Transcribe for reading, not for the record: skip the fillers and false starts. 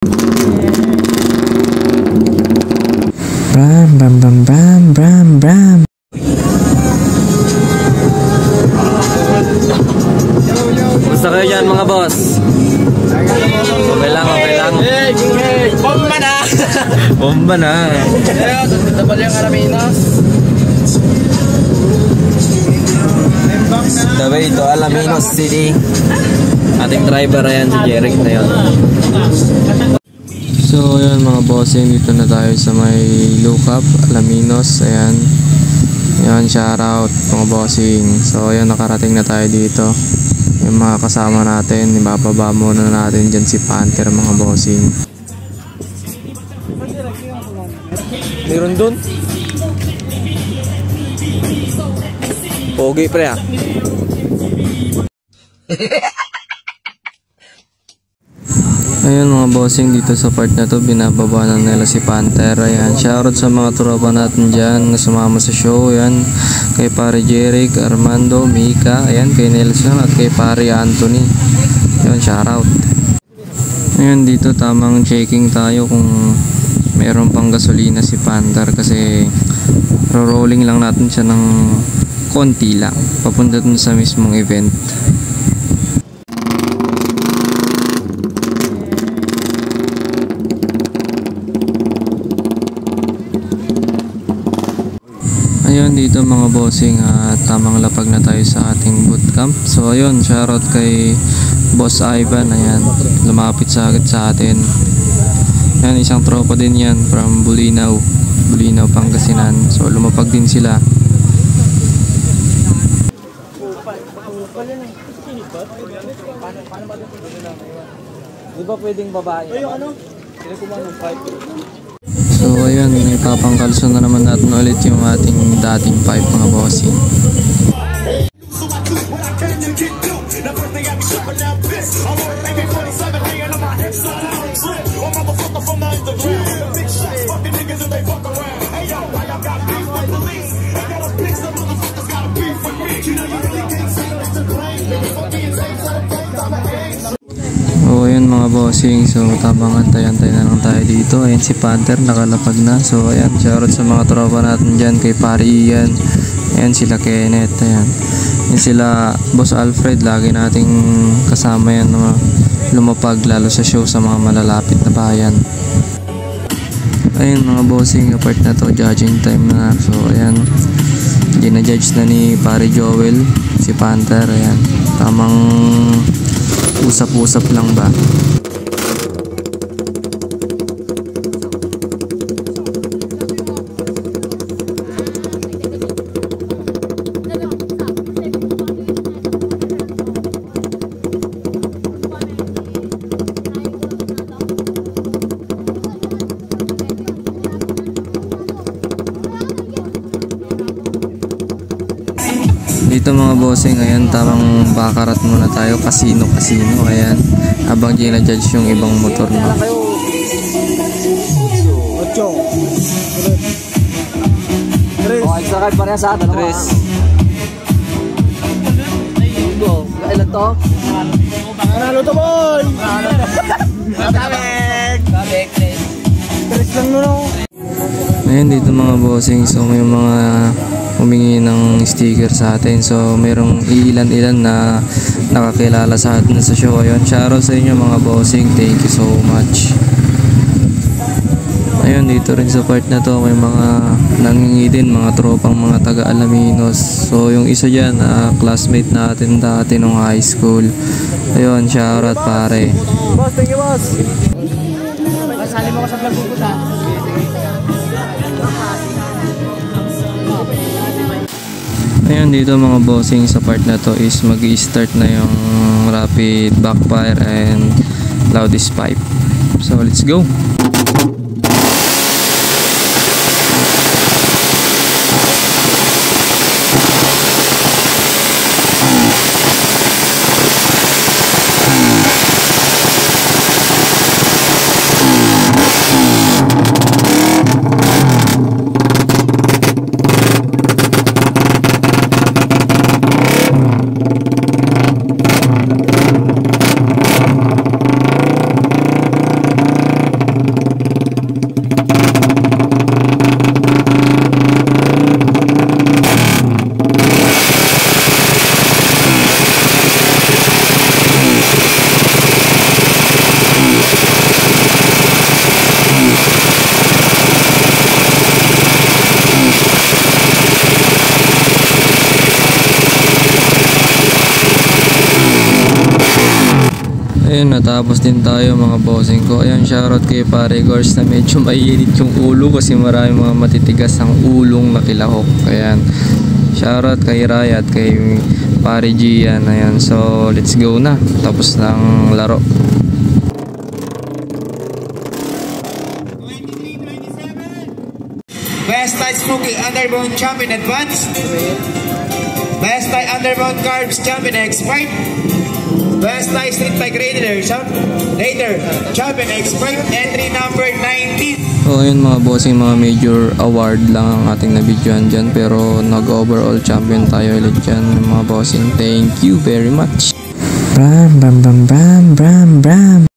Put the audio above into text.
Bram, bram, bram, bram, bram, bram. Gusto kayo dyan mga boss? Okay lang, okay lang. Bomba na! Bomba na. Double yung Alaminos. Tabi ito, Alaminos City. Ating driver, ayan si Jeric na yun. So ayan mga bossing, dito na tayo sa may Lookup, Alaminos. Ayan. Ayan, shoutout mga bossing. So ayan, nakarating na tayo dito. Yung mga kasama natin, ibababa muna natin dyan si Panther mga bossing. Meron dun? Pogi pre ah. Ayun mga bossing, dito sa part na to binababa na nila si Panther. Ayan, shoutout sa mga tropa natin dyan na sumama sa show. Ayan, kay pare Jeric, Armando, Mika, ayan, kay Nelson at kay pare Anthony. Ayan, shoutout. Ayan, dito tamang checking tayo kung meron pang gasolina si Panther kasi rolling lang natin siya ng konti lang papunta dun sa mismong event. Ayun, dito mga bossing, tamang lapag na tayo sa ating bootcamp. So ayun, shoutout kay Boss Ivan. Ayan, lumapit sa agad sa atin. Ayan, isang tropa din yan from Bulinaw, Pangasinan. So lumapag din sila. Di ba pwedeng babae? So ayun, ipapangkalso na naman natin ulit yung ating dating pipe mga bossing. So ayun mga bossing, so tamang antay-antay na lang tayo dito. Ayan si Panther nakalapag na. So ayan, shoutout sa mga tropa natin dyan, kay pare Ian, ayan sila Kenneth, ayan, ayan sila Boss Alfred, lagi nating kasama yan na lumapag lalo sa show sa mga malalapit na bayan. Ayun mga bossing, apart na to, judging time na. So ayan, gina-judge na ni pare Joel si Panther. Ayan, tamang usap-usap lang ba. Dito mga bossing, ayan, tamang bakarat muna tayo, casino. Ayan, habang gina-judge yung ibang motor na. Ocho. Tres. Okay, sakay pa rin sa atin. Tres. Kailan to? Panalo to, boy! Kabek. Tres lang nun. Ayan, dito mga bossing, so may mga humingi ng sticker sa atin. So merong ilan na nakakilala sa atin sa show. Ayun, shoutout sa inyo mga bossing, thank you so much. Ayun, dito rin sa part na to may mga nangingi din, mga tropang mga taga Alaminos. So yung isa dyan, classmate natin dati nung high school. Ayun, shoutout pare. Boss, thank you boss. Masali mo ko sa vlog ko sa. Ayun, dito mga bossing, sa part na to is mag-i-start na yung rapid backfire and loudest pipe. So let's go. Ayun, natapos din tayo mga bossing ko. Ayan, shoutout kay pare Gors na medyo mainit yung ulo kasi marami mga matitigas ang ulong nakilahok. Ayan, shoutout kay Ray at kay pare Gian. Ayan, so let's go na. Tapos ng laro. 23-27. Best Light Smoking Underbone Champion Advance. Best Light Underbone Carbs Champion Expert. Best Light Street Bike Raider Champion Expert. Entry number 19. So ayun mga bossing, mga major award lang ang ating nabidyoan dyan. Pero nag-overall champion tayo ulit dyan mga bossing. Thank you very much. Bram, bam, bam, bam, bram, bram.